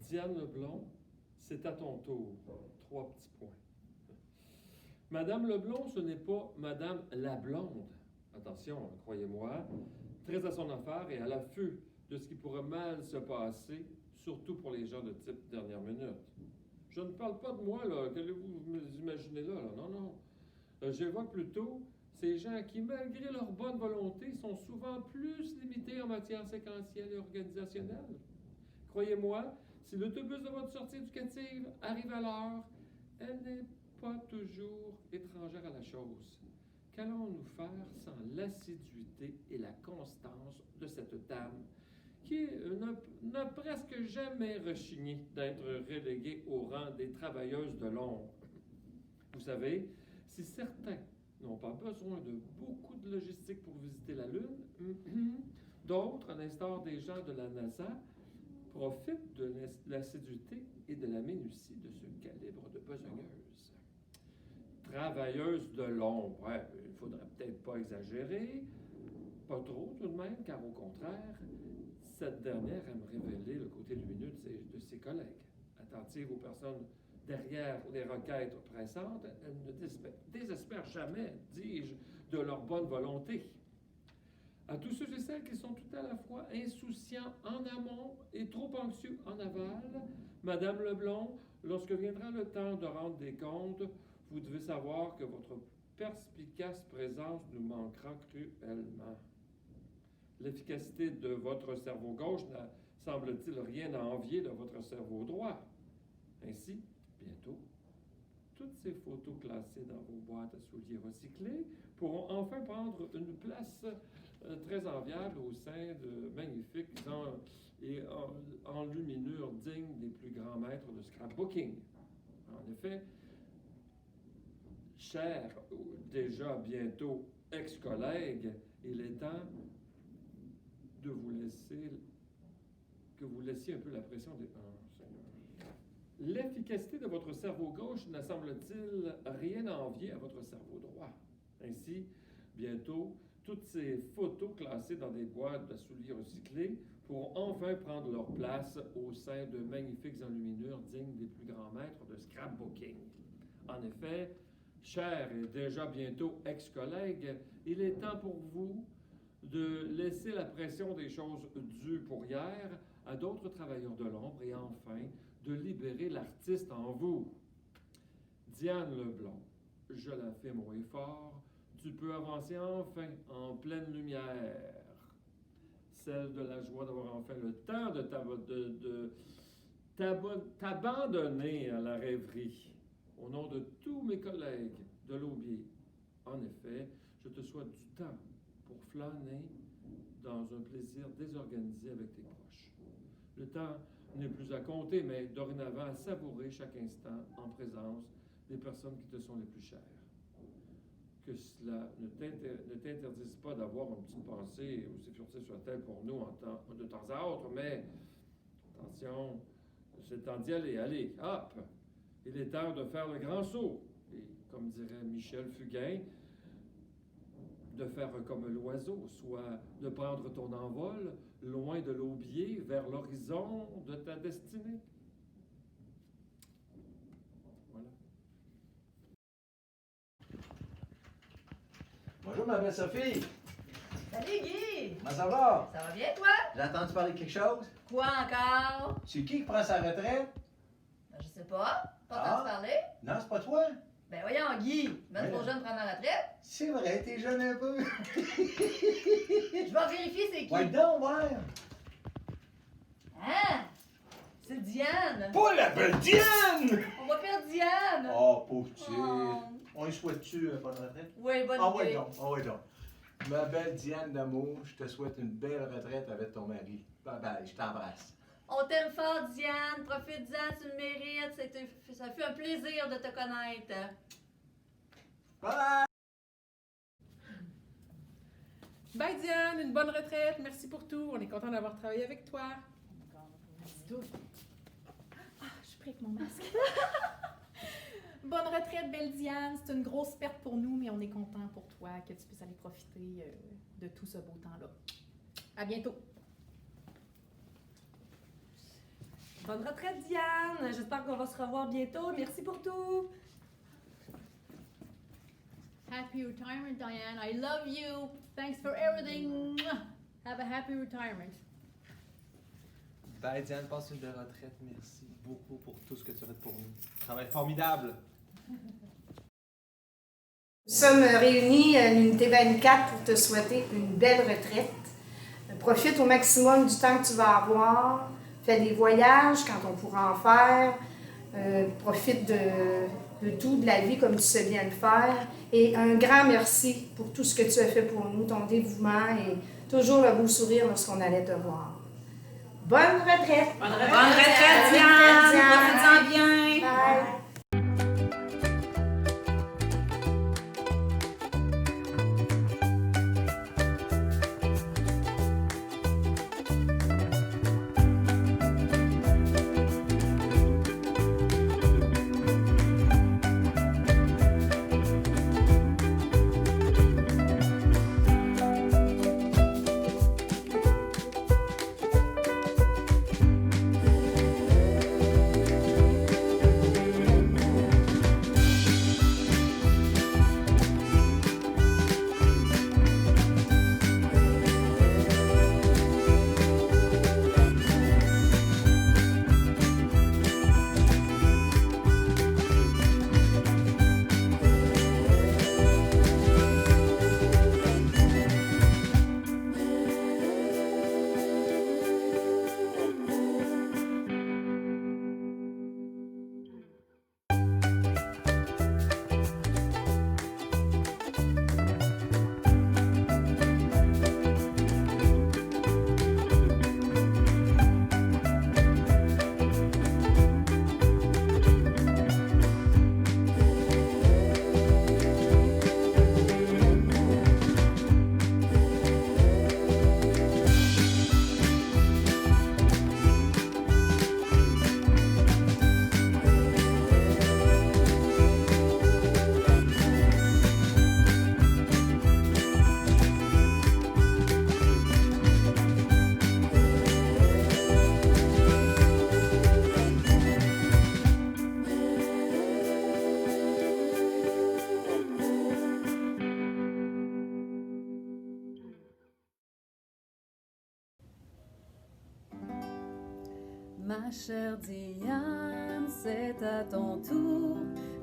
Diane Leblond, c'est à ton tour. 3 petits points. Madame Leblond, ce n'est pas Madame la Blonde. Attention, croyez-moi, très à son affaire et à l'affût de ce qui pourrait mal se passer, surtout pour les gens de type dernière minute. Je ne parle pas de moi, là. Qu'allez-vous vous imaginer là? Non, non. J'évoque plutôt ces gens qui, malgré leur bonne volonté, sont souvent plus limités en matière séquentielle et organisationnelle. Croyez-moi, si l'autobus de votre sortie éducative arrive à l'heure, elle n'est pas toujours étrangère à la chose. Qu'allons-nous faire sans l'assiduité et la constance de cette dame qui n'a presque jamais rechigné d'être reléguée au rang des travailleuses de l'ombre? Vous savez, si certains n'ont pas besoin de beaucoup de logistique pour visiter la Lune, d'autres, à l'instar des gens de la NASA, profitent de l'assiduité et de la minutie de ce calibre de besogneuse. Travailleuse de l'ombre, ouais, il ne faudrait peut-être pas exagérer, pas trop tout de même, car au contraire, cette dernière aime révéler le côté lumineux de ses collègues. Attentive aux personnes derrière les requêtes pressantes, elle ne désespère jamais, dis-je, de leur bonne volonté. À tous ceux et celles qui sont tout à la fois insouciants en amont et trop anxieux en aval, Madame Leblond, lorsque viendra le temps de rendre des comptes, vous devez savoir que votre perspicace présence nous manquera cruellement. L'efficacité de votre cerveau gauche n'a, semble-t-il, rien à envier de votre cerveau droit. Ainsi, bientôt, toutes ces photos classées dans vos boîtes à souliers recyclés pourront enfin prendre une place très enviable au sein de magnifiques enluminures dignes des plus grands maîtres de scrapbooking. En effet, chers, déjà bientôt ex-collègues, il est temps de vous laisser, que vous laissiez un peu la pression des... L'efficacité de votre cerveau gauche n'a, semble-t-il, rien à envier à votre cerveau droit. Ainsi, bientôt, toutes ces photos classées dans des boîtes de souliers recyclés pourront enfin prendre leur place au sein de magnifiques enluminures dignes des plus grands maîtres de scrapbooking. En effet, chers et déjà bientôt ex-collègues, il est temps pour vous de laisser la pression des choses dues pour hier à d'autres travailleurs de l'ombre et enfin de libérer l'artiste en vous. Diane Leblond, je l'affirme haut et fort, tu peux avancer enfin en pleine lumière. Celle de la joie d'avoir enfin le temps de t'abandonner à la rêverie. Au nom de tous mes collègues de l'Aubier, en effet, je te souhaite du temps pour flâner dans un plaisir désorganisé avec tes proches. Le temps n'est plus à compter, mais dorénavant à savourer chaque instant en présence des personnes qui te sont les plus chères. Que cela ne t'interdise pas d'avoir une petite pensée, aussi furtive soit-elle pour nous de temps à autre, mais attention, c'est le temps d'y aller. Allez, hop! Il est temps de faire le grand saut. Et comme dirait Michel Fugain, de faire comme l'oiseau, soit de prendre ton envol loin de l'aubier vers l'horizon de ta destinée. Voilà. Bonjour, ma belle Sophie. Salut Guy! Comment ça va? Ça va bien toi? J'ai entendu parler de quelque chose? Quoi encore? C'est qui prend sa retraite? Ben, je sais pas. Pas Ah. entendu parler? Non, c'est pas toi. Ben voyons Guy, même trop Ouais. jeune prendre ma retraite. C'est vrai, t'es jeune un peu. Je vais vérifier c'est qui. Ouais, donc, ouais. Hein? C'est Diane. Pas la belle Diane! On va perdre Diane. Oh, pauvre petite. Oh. On lui souhaite-tu bonne retraite? Oui, bonne Ah, idée. ouais, donc. Ah, ouais, donc. Ma belle Diane d'amour, je te souhaite une belle retraite avec ton mari. Bye bye, je t'embrasse. On t'aime fort Diane, profite-en, tu le mérites. Ça fait un plaisir de te connaître. Bye! Bye Diane, une bonne retraite, merci pour tout. On est content d'avoir travaillé avec toi. Je suis pris avec mon masque. Bonne retraite, belle Diane. C'est une grosse perte pour nous, mais on est content pour toi que tu puisses aller profiter de tout ce beau temps-là. À bientôt. Bonne retraite, Diane. J'espère qu'on va se revoir bientôt. Merci pour tout. Happy retirement, Diane. I love you. Thanks for everything. Have a happy retirement. Bye Diane, passe une belle retraite. Merci beaucoup pour tout ce que tu as fait pour nous. Travail formidable. Nous sommes réunis à l'unité 24 pour te souhaiter une belle retraite. Profite au maximum du temps que tu vas avoir. Fais des voyages quand on pourra en faire. Profite de tout, de la vie comme tu sais bien le faire. Et un grand merci pour tout ce que tu as fait pour nous, ton dévouement et toujours le beau sourire lorsqu'on allait te voir. Bonne retraite! Bonne retraite, Diane! Profite-en bien! Bye! Ma chère Diane, c'est à ton tour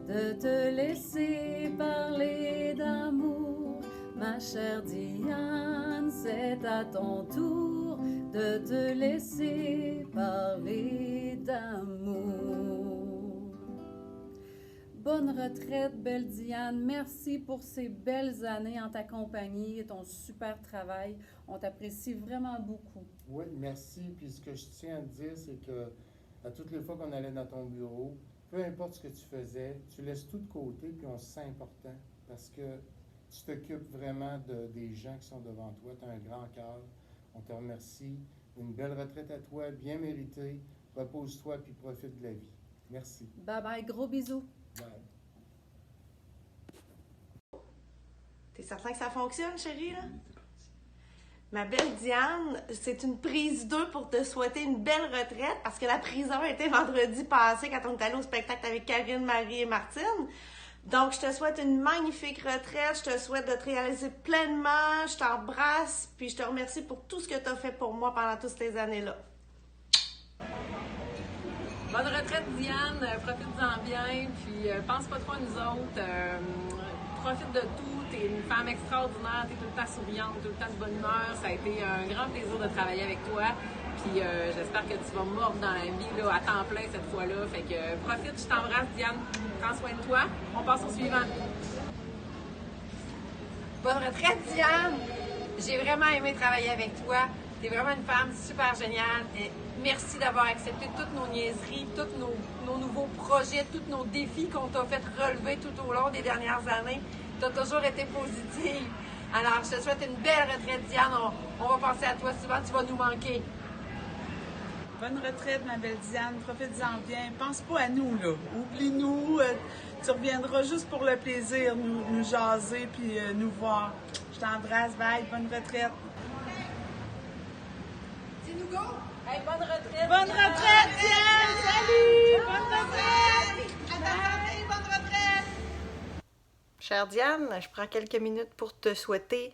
de te laisser parler d'amour. Ma chère Diane, c'est à ton tour de te laisser parler d'amour. Bonne retraite, belle Diane. Merci pour ces belles années en ta compagnie et ton super travail. On t'apprécie vraiment beaucoup. Oui, merci. Puis ce que je tiens à te dire, c'est que à toutes les fois qu'on allait dans ton bureau, peu importe ce que tu faisais, tu laisses tout de côté, puis on se sent important parce que tu t'occupes vraiment des gens qui sont devant toi. Tu as un grand cœur. On te remercie. Une belle retraite à toi, bien méritée. Repose-toi puis profite de la vie. Merci. Bye bye, gros bisous. Bye. T'es certain que ça fonctionne, chérie, là? Ma belle Diane, c'est une prise 2 pour te souhaiter une belle retraite parce que la prise 1 était vendredi passé quand on est allé au spectacle avec Karine, Marie et Martine. Donc, je te souhaite une magnifique retraite. Je te souhaite de te réaliser pleinement. Je t'embrasse puis je te remercie pour tout ce que tu as fait pour moi pendant toutes ces années-là. Bonne retraite, Diane. Profite-en bien. Puis, pense pas trop à nous autres. Profite de tout. T'es une femme extraordinaire. T'es tout le temps souriante, tout le temps de bonne humeur. Ça a été un grand plaisir de travailler avec toi. Puis, j'espère que tu vas mordre dans la vie là, à temps plein cette fois-là. Fait que profite. Je t'embrasse, Diane. Prends soin de toi. On passe au suivant. Bonne retraite, Diane. J'ai vraiment aimé travailler avec toi. T'es vraiment une femme super géniale. Et merci d'avoir accepté toutes nos niaiseries, tous nos nouveaux projets, tous nos défis qu'on t'a fait relever tout au long des dernières années. Tu as toujours été positive. Alors, je te souhaite une belle retraite, Diane. On va penser à toi souvent. Tu vas nous manquer. Bonne retraite, ma belle Diane. Profite-en bien. Pense pas à nous, là. Oublie-nous. Tu reviendras juste pour le plaisir, nous jaser puis nous voir. Je t'embrasse. Bye. Bonne retraite. Dis-nous go. Hey, bonne retraite. Bonne retraite, Diane! chère Diane, je prends quelques minutes pour te souhaiter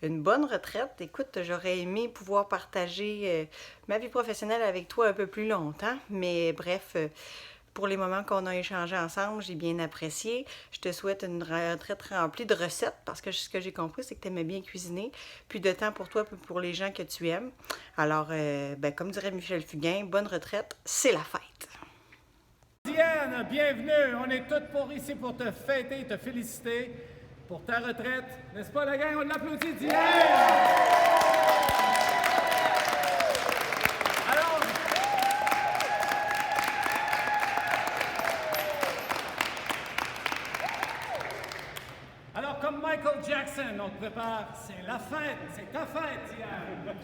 une bonne retraite. Écoute, j'aurais aimé pouvoir partager ma vie professionnelle avec toi un peu plus longtemps, mais bref, pour les moments qu'on a échangés ensemble, j'ai bien apprécié. Je te souhaite une retraite remplie de recettes, parce que ce que j'ai compris, c'est que tu aimais bien cuisiner, puis de temps pour toi, puis pour les gens que tu aimes. Alors, comme dirait Michel Fugain, bonne retraite, c'est la fête. Diane, bienvenue. On est tous ici pour te fêter, te féliciter pour ta retraite. N'est-ce pas, la gang? On l'applaudit, Diane! Alors, comme Michael Jackson, on te prépare. C'est la fête. C'est ta fête, Diane.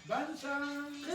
Bonne chance!